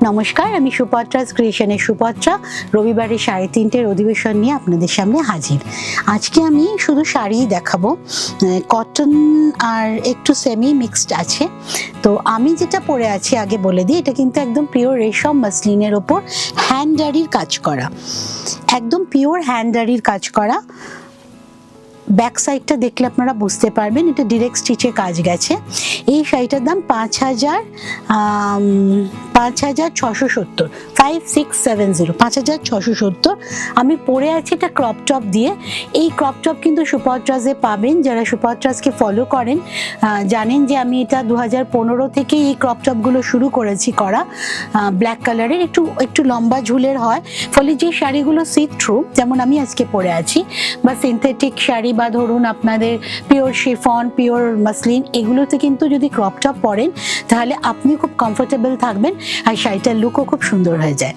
নমস্কার, আমি সুপত্রাস ক্রিয়েশনের সুপত্রা রবিবারের 3:30 অধিবেশন নিয়ে আপনাদের সামনে হাজির। আজকে আমি শুধু শাড়িই দেখাবো, কটন আর একটু সেমি মিক্সড আছে। তো আমি যেটা পরে আছি আগে বলে দিই, এটা কিন্তু একদম পিওর রেশম মাসলিনের ওপর হ্যান্ডারির কাজ করা, একদম পিওর হ্যান্ডারির কাজ করা। ব্যাক সাইডটা দেখলে আপনারা বুঝতে পারবেন এটা ডিরেক্ট স্টিচে কাজ গেছে। এই শাড়িটার দাম 5,670, 5,670। আমি পরে আছি এটা ক্রপ টপ দিয়ে। এই ক্রপ টপ কিন্তু সুপত্রাসে পাবেন। যারা সুপত্রাসকে ফলো করেন জানেন যে আমি এটা 2015 থেকে এই ক্রপ টপগুলো শুরু করেছি করা। ব্ল্যাক কালারের একটু লম্বা ঝুলের হয়, ফলে যে শাড়িগুলো সিট থ্রু, যেমন আমি আজকে পরে আছি, বা সিনথেটিক শাড়ি বা ধরুন আপনাদের পিওর শিফন, পিওর মাসলিন, এগুলোতে কিন্তু যদি ক্রপ টপ পরেন তাহলে আপনি খুব কমফোর্টেবল থাকবেন আর শাড়িটার লুকও খুব সুন্দর হয়ে যায়।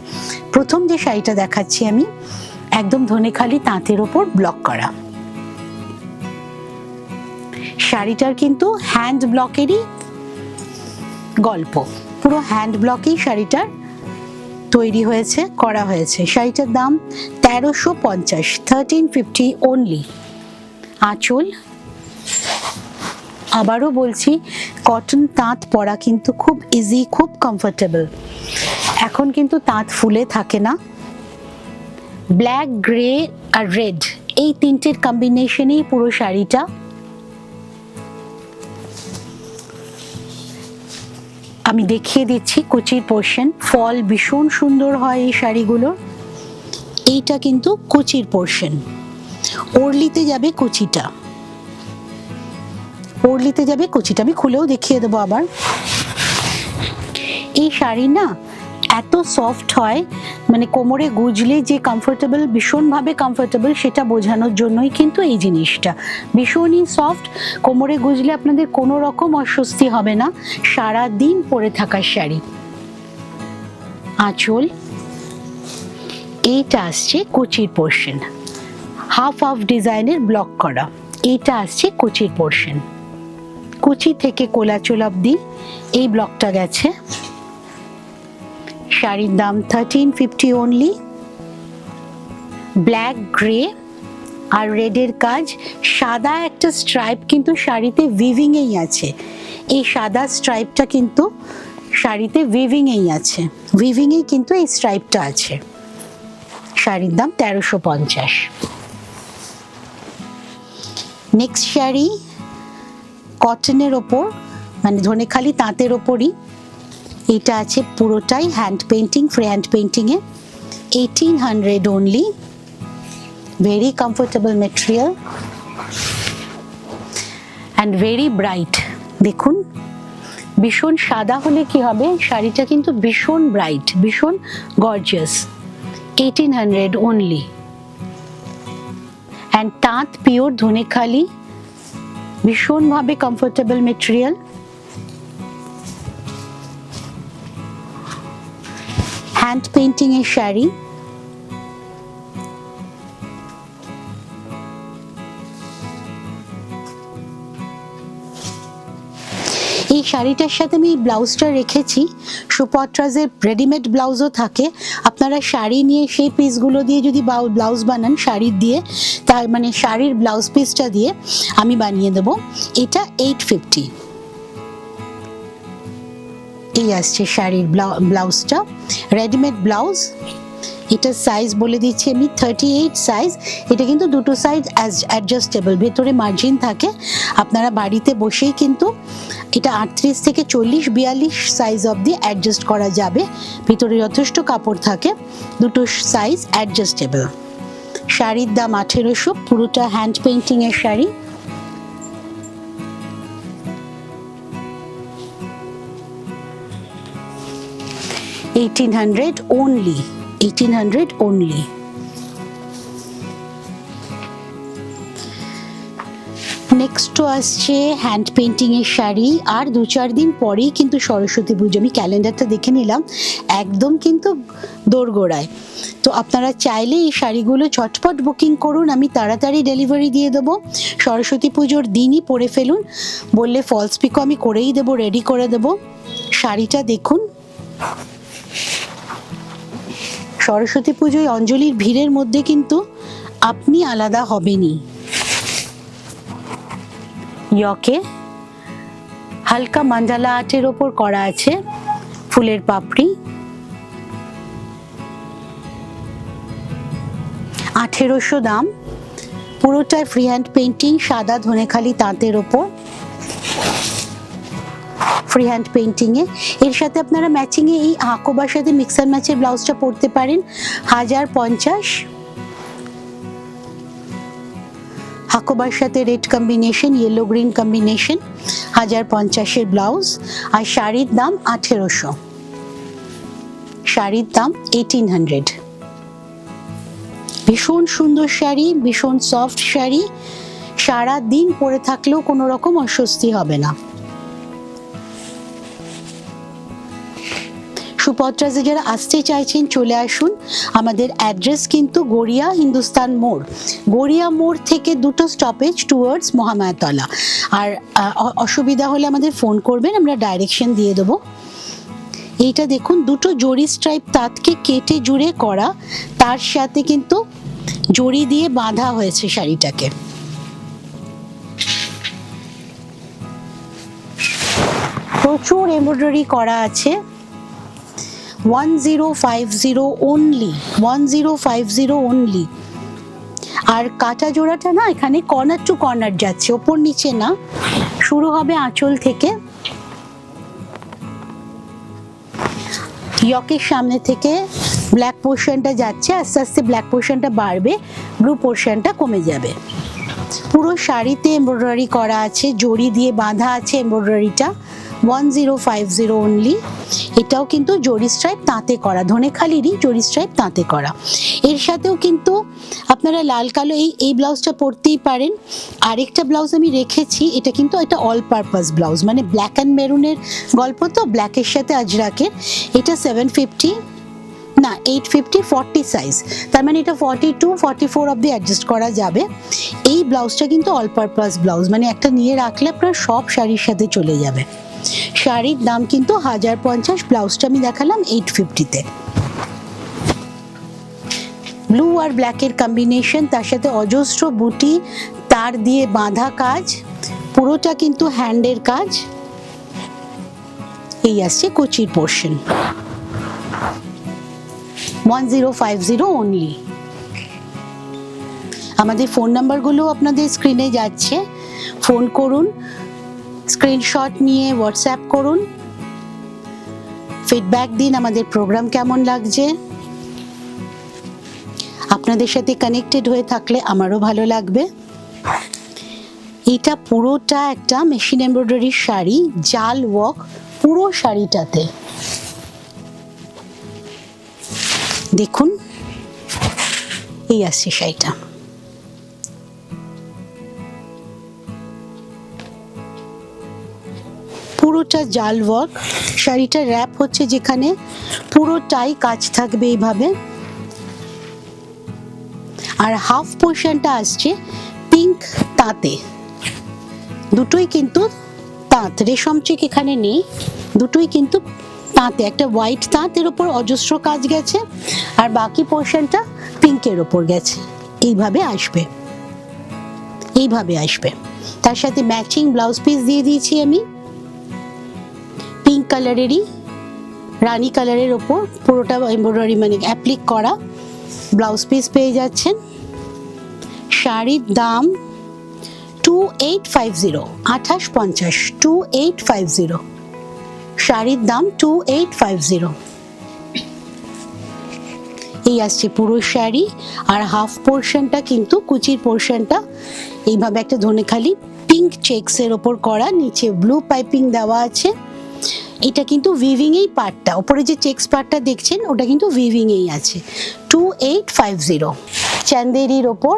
প্রথম যে শাড়িটা দেখাচ্ছি আমি, একদম ধনেখালি তাঁতের ওপর ব্লক করা। শাড়িটার কিন্তু হ্যান্ড ব্লকেরই গল্প, পুরো হ্যান্ড ব্লকেই শাড়িটার তৈরি হয়েছে, করা হয়েছে। শাড়িটার দাম 1350, 1350 অনলি। আঁচল, আবারও বলছি, কটন তাঁত পরা কিন্তু খুব ইজি, খুব কমফোর্টেবল। এখন কিন্তু তাঁত ফুলে থাকে না। ব্ল্যাক, গ্রে আর রেড, এই তিনটের কম্বিনেশনেই পুরো শাড়িটা। আমি দেখিয়ে দিচ্ছি কুচির পোর্শন। ফল ভীষণ সুন্দর হয় এই শাড়িগুলোর। এইটা কিন্তু কুচির পোর্শন, ওড়লিতে যাবে কুচিটা, ওড়লিতে যাবে কুচিটা। আমি খুলেও দেখিয়ে দেবো আবার। এই শাড়ি না এত সফট হয়, মানে কোমরে গুজলে যে কমফোর্টেবল, ভীষণভাবে কমফোর্টেবল, সেটা বোঝানোর জন্যই কিন্তু এই জিনিসটা। ভীষণই সফট, কোমরে গুজলে আপনাদের কোনো রকম অস্বস্তি হবে না, সারা দিন পরে থাকার শাড়ি। আঁচল, এইটা আসছে কুচির পোর্শন, হাফ হাফ ডিজাইনের ব্লক করা। এইটা আসছে কুচির পোর্শন, কুচি থেকে কোলাচল অব্দি এই ব্লকটা গেছে। শাড়ির দাম 1350 অনলি। ব্ল্যাক, গ্রে আর রেডের কাজ। সাদা একটা স্ট্রাইপ কিন্তু শাড়িতে উইভিং এই আছে। এই সাদা স্ট্রাইপটা কিন্তু শাড়িতে উইভিং এই আছে, উইভিং এই কিন্তু এই স্ট্রাইপটা আছে। শাড়ির দাম 1350। নেক্সট শাড়ি কটনের ওপর, মানে ধনেখালি তাঁতের ওপরই। এটা আছে পুরোটাই hand painting, free hand painting A. 1800 only. Very comfortable material and very bright. দেখুন, ভীষণ সাদা হলে কি হবে, শাড়িটা কিন্তু ভীষণ ব্রাইট, ভীষণ গর্জিয়াস। 1800 অনলি। অ্যান্ড তাঁত পিওর ধনেখালি, ভীষণভাবে কমফোর্টেবল মেটেরিয়াল। হ্যান্ড পেন্টিং এর শাড়ি। এই শাড়িটার সাথে আমি ব্লাউজটা রেখেছি। সুপত্রাসের রেডিমেড ব্লাউজও থাকে, আপনারা শাড়ি নিয়ে সেই পিসগুলো দিয়ে যদি ব্লাউজ বানান শাড়ির দিয়ে, তার মানে শাড়ির ব্লাউজ পিসটা দিয়ে আমি বানিয়ে দেবো। এটা 850। এই আসছে শাড়ির ব্লাউজটা, রেডিমেড ব্লাউজ। এটা সাইজ বলে দিচ্ছি আমি, 38 সাইজ। এটা কিন্তু দুটো সাইজ অ্যাডজাস্টেবল, ভেতরে মার্জিন থাকে। আপনারা বাড়িতে বসেই কিন্তু এটা 38 থেকে 40, 42 সাইজ অবধি অ্যাডজাস্ট করা যাবে। ভিতরে যথেষ্ট কাপড় থাকে, দুটো সাইজ অ্যাডজাস্টেবল। শাড়ির দাম 1800, পুরোটা হ্যান্ড পেন্টিং এর শাড়ি। $1800 only, 1800 only. নেক্সট আসছে হ্যান্ড পেন্টিং এর শাড়ি। আর 2-4 দিন পরেই কিন্তু সরস্বতী পুজো। আমি ক্যালেন্ডারটা দেখে নিলাম, একদম কিন্তু দোরগোড়ায়। তো আপনারা চাইলে এই শাড়িগুলো ঝটপট বুকিং করুন, আমি তাড়াতাড়ি ডেলিভারি দিয়ে দেবো। সরস্বতী পুজোর দিনই পরে ফেলুন, বললে ফলস পিকো আমি করেই দেবো, রেডি করে দেবো। শাড়িটা দেখুন, সরস্বতী পুজোয় অঞ্জলির ভিড়ের মধ্যে কিন্তু আপনি আলাদা হবেনই। ইয়কে হালকা মান্ডালা আর্টের ওপর করা আছে ফুলের পাপড়ি। 1800 দাম, পুরোটাই ফ্রি হ্যান্ড পেন্টিং, সাদা ধনেখালি তাঁতের ওপর ফ্রি হ্যান্ড পেন্টিং এ। এর সাথে আপনারা ম্যাচিং এ এই হাকোবার সাথে মিক্সার ম্যাচের ব্লাউজটা পরতে পারেন। 1050, হাকোবার সাথে red combination, yellow green combination, 1050 এর ব্লাউজ। আর শাড়ির দাম 1800, শাড়ির দাম 1800। ভীষণ সুন্দর শাড়ি, ভীষণ সফট শাড়ি, সারা দিন পরে থাকলেও কোনো রকম অস্বস্তি হবে না। সুপত্রাজে যারা আসতে চাইছেন চলে আসুন। আমাদের অ্যাড্রেস কিন্তু গড়িয়া হিন্দুস্তান মোড়, গড়িয়া মোড় থেকে 2টো স্টপেজ টুয়ার্ডস মহামায়াতলা। আর অসুবিধা হলে আমাদের ফোন করবেন, আমরা ডাইরেকশন দিয়ে দেবো। এইটা দেখুন, 2টো জরি স্ট্রাইপ তাঁতকে কেটে জুড়ে করা, তার সাথে কিন্তু জরি দিয়ে বাঁধা হয়েছে শাড়িটাকে। প্রচুর এমব্রয়ডারি করা আছে। 1050 অনলি, 1050 অনলি। আর কাটা জোড়াটা না এখানে কর্নার টু কর্নার যাচ্ছে, ওপর নিচে না। শুরু হবে আঁচল থেকে, ইয়কের সামনে থেকে ব্ল্যাক পোর্শনটা যাচ্ছে, আস্তে আস্তে ব্ল্যাক পোর্শনটা বাড়বে, ব্লু পোর্শনটা কমে যাবে। পুরো শাড়িতে এমব্রয়ডারি করা আছে, জড়ি দিয়ে বাঁধা আছে এমব্রয়ডারিটা। 1050 অনলি। এটাও কিন্তু জরি স্ট্রাইপ তাঁতে করা, ধনেখালিরই জরি স্ট্রাইপ তাঁতে করা। এর সাথেও কিন্তু আপনারা লাল কালো এই ব্লাউজটা পরতেই পারেন। আরেকটা ব্লাউজ আমি রেখেছি, এটা কিন্তু একটা অল পারপাস ব্লাউজ, মানে ব্ল্যাক অ্যান্ড মেরুনের গল্প তো, ব্ল্যাকের সাথে আজরাকের। এটা 750 না 850, 40 সাইজ, তার মানে এটা 42, 44 অব্দি অ্যাডজাস্ট করা যাবে। এই ব্লাউজটা কিন্তু অল পারপাস ব্লাউজ, মানে একটা নিয়ে রাখলে আপনার সব শাড়ির সাথে চলে যাবে। শাড়ির দাম কিন্তু 1050, ব্লাউজটা আমি দেখালাম 850-তে। ব্লু আর ব্ল্যাকের কম্বিনেশন, তার সাথে অজস্র বুটি তার দিয়ে বাঁধা কাজ, পুরোটা কিন্তু হ্যান্ডের কাজ। এই আসছে কুচির পোর্শন। 1050 অনলি। আমাদের ফোন নাম্বারগুলো আপনাদের স্ক্রিনে যাচ্ছে, ফোন করুন, স্ক্রিনশট নিয়ে হোয়াটসঅ্যাপ করুন, ফিডব্যাক দিন আমাদের প্রোগ্রাম কেমন লাগছে। আপনাদের সাথে কানেক্টেড হয়ে থাকলে আমারও ভালো লাগবে। এটা পুরোটা একটা মেশিন এমব্রয়ডারি শাড়ি, জাল ওয়ার্ক পুরো শাড়িটাতে। দেখুন, এই আসছে শাড়িটা। পুরোটা জাল ওয়ার্ক, শাড়িটা র্যাপ হচ্ছে যেখানে, পুরোটাই কাজ থাকবে এইভাবে। আর হাফ পোর্শনটা আসছে পিঙ্ক তাঁতে, দুটোই কিন্তু তাঁত, রেশম চেক এখানে নেই, দুটোই কিন্তু তাঁতে। একটা হোয়াইট তাঁতের ওপর অজস্র কাজ গেছে, আর বাকি পোর্শনটা পিঙ্কের ওপর গেছে। এইভাবে আসবে, এইভাবে আসবে। তার সাথে ম্যাচিং ব্লাউজ পিস দিয়ে দিয়েছি আমি, পিঙ্ক কালারেরই, রানী কালারের ওপর পুরোটা এমব্রয়ডারি মানে অ্যাপ্লিক করা ব্লাউজ পিস পেয়ে যাচ্ছেন। শাড়ির দাম 2850, 2850, 2850। শাড়ির দাম 2850। এই আসছে পুরো শাড়ি। আর হাফ পোর্শনটা কিন্তু কুচির পোর্শনটা এইভাবে একটা ধনেখালি পিঙ্ক চেক্সের ওপর করা, নিচে ব্লু পাইপিং দেওয়া আছে। এটা কিন্তু উইভিং এই পার্টটা, উপরে যে চেক্স পার্টটা দেখছেন ওটা কিন্তু উইভিং এই আছে। 2850। চান্দেরির ওপর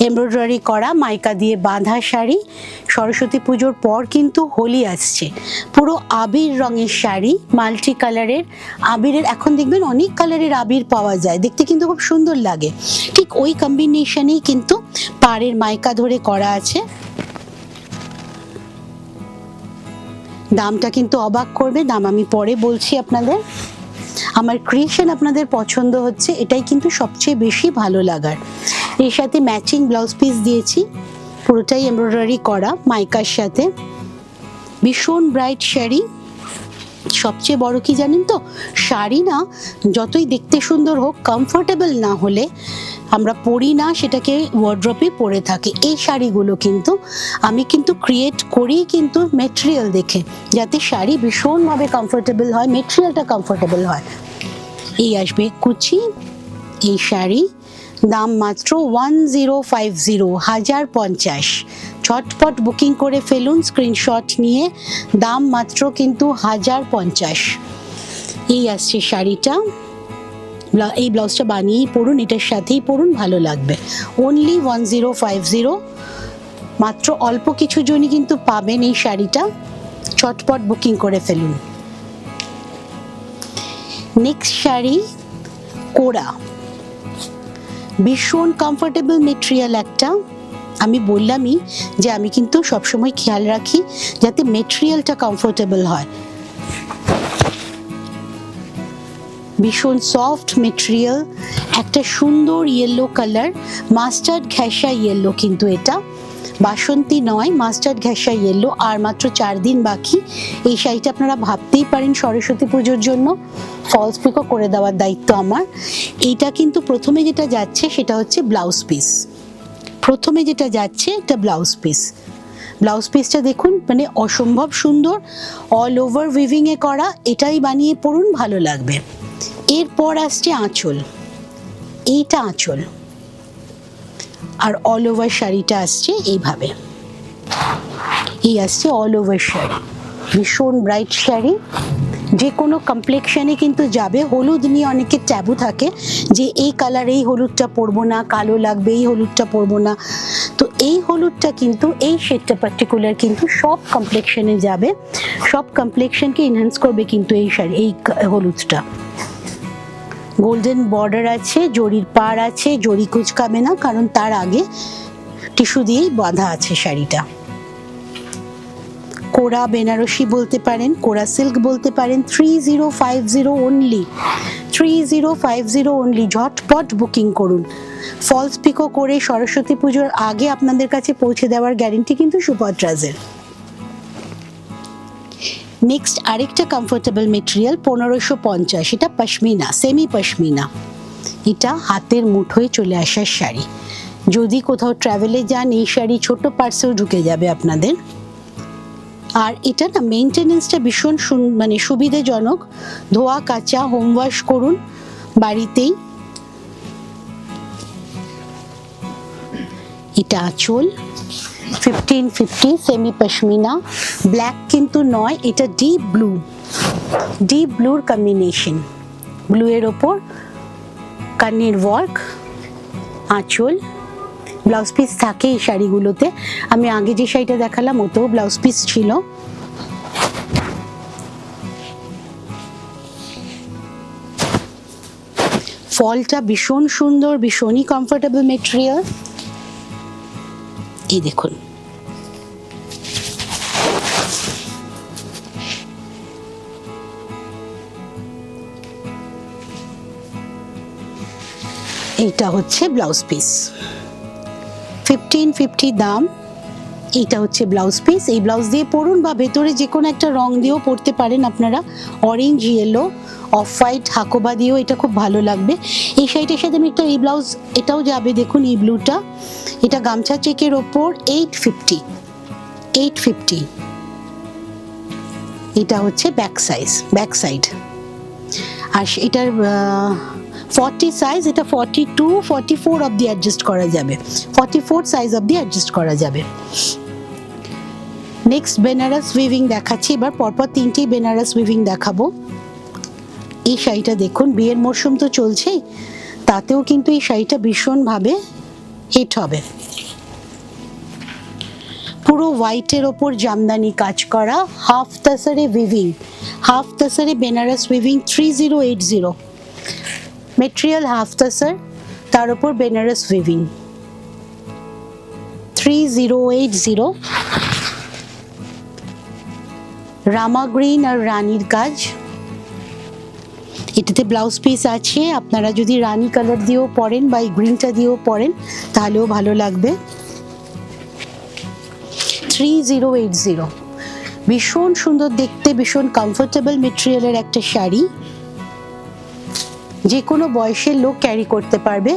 এমব্রয়ডারি করা মাইকা দিয়ে বাঁধা শাড়ি। সরস্বতী পুজোর পর কিন্তু হোলি আসছে, পুরো আবির রঙের শাড়ি, মাল্টি কালারের আবিরের। এখন দেখবেন অনেক কালারের আবির পাওয়া যায়, দেখতে কিন্তু খুব সুন্দর লাগে। ঠিক ওই কম্বিনেশনেই কিন্তু পাড়ের মাইকা ধরে করা আছে। দামটা কিন্তু অবাক করবে, দাম আমি পরে বলছি আপনাদের। আমার ক্রিয়েশন আপনাদের পছন্দ হচ্ছে, এটাই কিন্তু সবচেয়ে বেশি ভালো লাগার। এর সাথে ম্যাচিং ব্লাউজ পিস দিয়েছি, পুরোটাই এমব্রয়ডারি করা মাইকার সাথে। ভীষণ ব্রাইট শাড়ি। সবচেয়ে বড় কি জানেন তো, শাড়ি না যতই দেখতে সুন্দর হোক, কমফোর্টেবল না হলে আমরা পরি না, সেটাকে ওয়ার্ড্রপে পরে থাকি। এই শাড়িগুলো কিন্তু আমি কিন্তু ক্রিয়েট করি কিন্তু মেটেরিয়াল দেখে, যাতে শাড়ি ভীষণভাবে কমফোর্টেবল হয়, মেটেরিয়ালটা কমফোর্টেবল হয়। এই আসবে কুচি, এই শাড়ি দাম মাত্র 1050, 1050। ঝটপট বুকিং করে ফেলুন স্ক্রিনশট নিয়ে, দাম মাত্র কিন্তু 1050। এই আসছে শাড়িটা, এই ব্লাউজটা বানিয়েই পরুন, এটার সাথেই পরুন, ভালো লাগবে। অনলি 1050, মাত্র অল্প কিছু জনই কিন্তু পাবেন এই শাড়িটা, ঝটপট বুকিং করে ফেলুন। নেক্সট শাড়ি কোরা, ভীষণ কমফোর্টেবল মেটেরিয়াল একটা। আমি বললামই যে আমি কিন্তু সবসময় খেয়াল রাখি যাতে মেটেরিয়ালটা কমফোর্টেবল হয়। ভীষণ সফট মেটেরিয়াল, একটা সুন্দর ইয়েলো কালার, মাস্টার্ড ঘেঁষা ইয়েলো, কিন্তু এটা বাসন্তী নয়, মাস্টার্ড ঘেঁষা ইয়েলো। আর মাত্র 4 দিন বাকি। এই শাড়িটা আপনারা ভাবতেই পারেন সরস্বতী পুজোর জন্য ফলস পিকো করে দেওয়ার দায়িত্ব আমার। এইটা কিন্তু প্রথমে যেটা যাচ্ছে সেটা হচ্ছে ব্লাউজ পিস, প্রথমে যেটা যাচ্ছে এটা ব্লাউজ পিস। ব্লাউজ পিসটা দেখুন, মানে অসম্ভব সুন্দর, অল ওভার উইভিংয়ে করা, এটাই বানিয়ে পরুন, ভালো লাগবে। এরপর আসছে আঁচল, এইটা আঁচল, আর অল ওভার শাড়িটা আসছে এইভাবে। এই আসছে অল ওভার শাড়ি, ভীষণ ব্রাইট শাড়ি, যে কোনো কমপ্লেক্সনে কিন্তু যাবে। হলুদ নিয়ে অনেকের ট্যাবু থাকে যে এই কালার, এই হলুদটা পরবো না, কালো লাগবে, এই হলুদটা পরবো না। তো এই হলুদটা কিন্তু, এই শেডটা পার্টিকুলার কিন্তু সব কমপ্লেক্সনে যাবে, সব কমপ্লেক্সনকে এনহ্যান্স করবে কিন্তু এই শাড়ি, এই হলুদটা। গোল্ডেন বর্ডার আছে, জরির পাড় আছে, জরি কুচকাবে না কারণ তার আগে টিস্যু দিয়েই বাঁধা আছে শাড়িটা। কোরা বেনারসি বলতে পারেন, কোরা সিল্ক বলতে পারেন। 3050 অনলি, 3050 অনলি। ঝটপট বুকিং করুন। ফলস পিকো করে সরস্বতী পুজোর আগে আপনাদের কাছে পৌঁছে দেওয়ার গ্যারেন্টি কিন্তু সুপত্রাজের। নেক্সট আরেকটা কমফোর্টেবল মেটেরিয়াল 1550, এটা পশমিনা, সেমি পশমিনা। এটা হাতের মুঠোয় চলে আসার শাড়ি, যদি কোথাও ট্রাভেলে যান এই শাড়ি ছোট পার্সেও ঢুকে যাবে আপনাদের। আর এটা না মেনটেনেন্সটা ভীষণ মানে সুবিধাজনক, ধোয়া কাচা হোম ওয়াশ করুন বাড়িতেই। এটা আঁচল 1550, সেমি পশমিনা, ব্ল্যাক কিন্তু নয়, এটা ডিপ ব্লু, ডিপ ব্লুর কম্বিনেশন, ব্লু এর ওপর কানের ওয়ার্ক। আঁচল, ব্লাউজ পিস থাকে এই শাড়িগুলোতে, আমি আগে যে শাড়িটা দেখালাম ওতেও ব্লাউজ পিস ছিল। ফলটা ভীষণ সুন্দর, ভীষণই কমফোর্টেবল মেটেরিয়াল। এই দেখুন, এইটা হচ্ছে ব্লাউজ পিস, 1550 দাম। এইটা হচ্ছে ব্লাউজ পিস, এই ব্লাউজ দিয়ে পরুন বা ভেতরে যে কোনো একটা রং দিয়েও পরতে পারেন আপনারা, orange, yellow, off white, Hakoba দিয়েও এটা খুব ভালো লাগবে। এই শাড়িটার সাথে আমি একটা এই ব্লাউজ, এটাও যাবে দেখুন, এই ব্লুটা, এটা গামছা চেকের ওপর 850, 850। এটা হচ্ছে ব্যাক সাইজ, ব্যাক সাইড। আর এটার 40 সাইজ, এটা 42, 44 অবধি অ্যাডজাস্ট করা যাবে, 44 সাইজ অবধি অ্যাডজাস্ট করা যাবে। নেক্সট বেনারস উইভিং দেখাচ্ছি, এবার পরপর 3টেই বেনারস উইভিং দেখাবো। এই শাড়িটা দেখুন, বিয়ের মরশুম তো চলছেই, তাতেও কিন্তু এই শাড়িটা ভীষণভাবে হিট হবে। পুরো হোয়াইটের ওপর জামদানি কাজ করা, হাফ তাসারে উইভিং, হাফ তাসারে Banaras weaving 3080, material half tussar, তার উপর বেনারস উইভিং 3080। রামা গ্রিন আর রানীর কাজ। এটাতে ব্লাউজ পিস আছে, আপনারা যদি রানি কালার দিয়েও পরেন বা এই গ্রিনটা দিয়েও পরেন তাহলেও ভালো লাগবে। 3080, ভীষণ সুন্দর দেখতে, ভীষণ কমফোর্টেবল মেটেরিয়ালের একটা শাড়ি, যে কোনো বয়সের লোক ক্যারি করতে পারবে।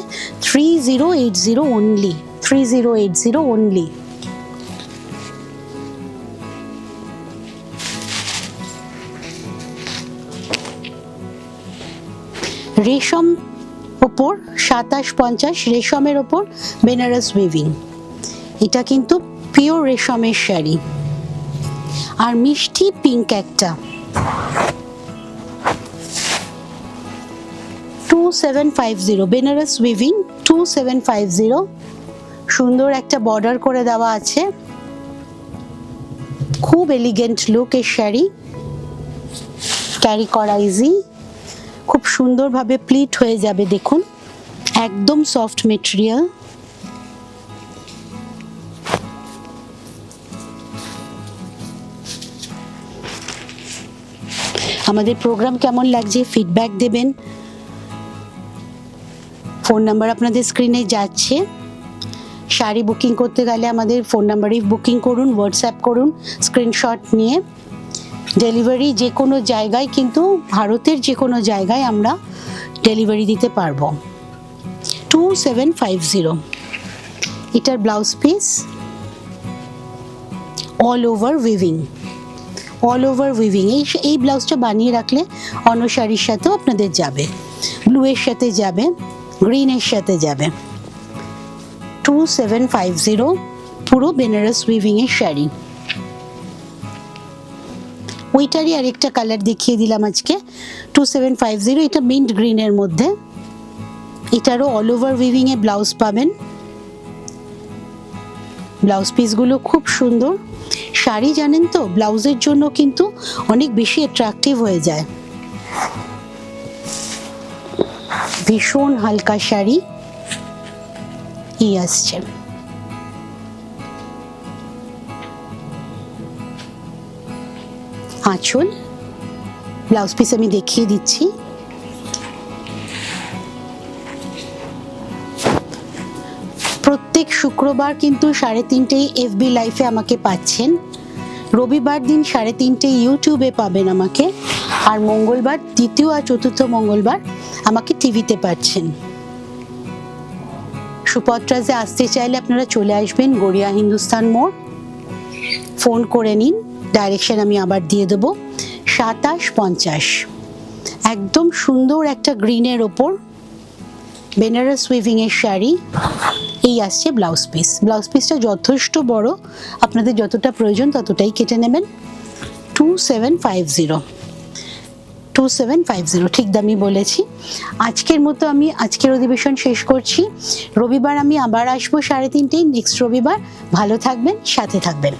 3080 অনলি, 3080 অনলি। রেশম ওপর 2750, রেশমের ওপর বেনারস উইভিং। এটা কিন্তু পিওর রেশমের শাড়ি, আর মিষ্টি পিঙ্ক একটা। 2750 বেনারস উইভিং, 2750। সুন্দর একটা বর্ডার করে দেওয়া আছে, খুব এলিগেন্ট লুক এর শাড়ি, ক্যারি করা ইজি, খুব সুন্দরভাবে প্লিট হয়ে যাবে। দেখুন একদম সফট মেটেরিয়াল। আমাদের প্রোগ্রাম কেমন লাগছে ফিডব্যাক দেবেন। ফোন নাম্বার আপনাদের স্ক্রিনে যাচ্ছে। শাড়ি বুকিং করতে গেলে আমাদের ফোন নাম্বারেই বুকিং করুন, হোয়াটসঅ্যাপ করুন স্ক্রিনশট নিয়ে। ডেলিভারি যে কোনো জায়গায়, কিন্তু ভারতের যে কোনো জায়গায় আমরা ডেলিভারি দিতে পারবো। 2750। এটার blouse piece all over weaving, all over weaving. এই ব্লাউজটা বানিয়ে রাখলে অন্য শাড়ির সাথেও আপনাদের যাবে, ব্লু এর সাথে যাবে, গ্রিন এর সাথে যাবে। 2750 পুরো বেনারস উইভিং এর শাড়ি। ওইটারই আরেকটা কালার দেখিয়ে দিলাম আজকে, 2750। এটা মিন্ট গ্রিনের মধ্যে, এটারও অল ওভার উইভিং এ ব্লাউজ পাবেন। ব্লাউজ পিসগুলো খুব সুন্দর। শাড়ি জানেন তো ব্লাউজের জন্য কিন্তু অনেক বেশি অ্যাট্রাকটিভ হয়ে যায়। ভীষণ হালকা শাড়ি এই আসছে। আঁচল, ব্লাউজ পিস আমি দেখিয়ে দিচ্ছি। প্রত্যেক শুক্রবার কিন্তু 3:30 FB লাইফে আমাকে পাচ্ছেন, রবিবার দিন 3:30 ইউটিউবে পাবেন আমাকে, আর মঙ্গলবার, দ্বিতীয় আর চতুর্থ মঙ্গলবার আমাকে টিভিতে পাচ্ছেন। সুপত্রাজে আসতে চাইলে আপনারা চলে আসবেন গড়িয়া হিন্দুস্তান মোড়, ফোন করে নিন, ডাইরেকশন আমি আবার দিয়ে দেবো। 2750, একদম সুন্দর একটা গ্রিনের ওপর বেনারস উইভিং এর শাড়ি। এই আসছে ব্লাউজ পিস। ব্লাউজ পিসটা যথেষ্ট বড়, আপনাদের যতটা প্রয়োজন ততটাই কেটে নেবেন। 2750 ঠিক দামই বলেছি। আজকের মতো আমি আজকের অধিবেশন শেষ করছি। রবিবার আমি আবার আসবো 3:30, নেক্সট রবিবার। ভালো থাকবেন, সাথে থাকবেন।